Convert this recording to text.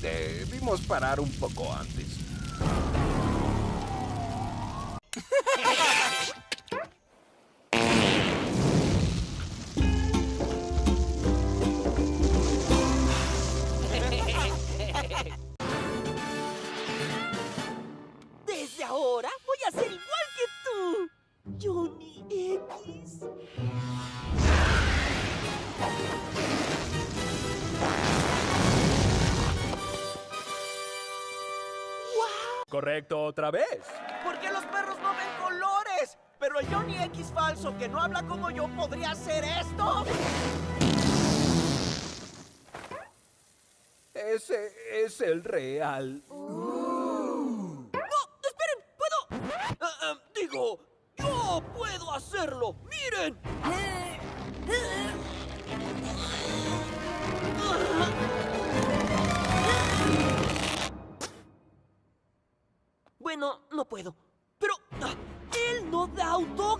Debimos parar un poco antes. Desde ahora voy a ser igual que tú, Johnny X. Correcto otra vez. ¿Por qué los perros no ven colores? Pero el Johnny X falso que no habla como yo podría hacer esto. Ese es el real. ¡No! ¡Esperen! ¡Puedo! Digo, yo puedo hacerlo. ¡Miren! Bueno, no puedo. Pero él no da autógrafos.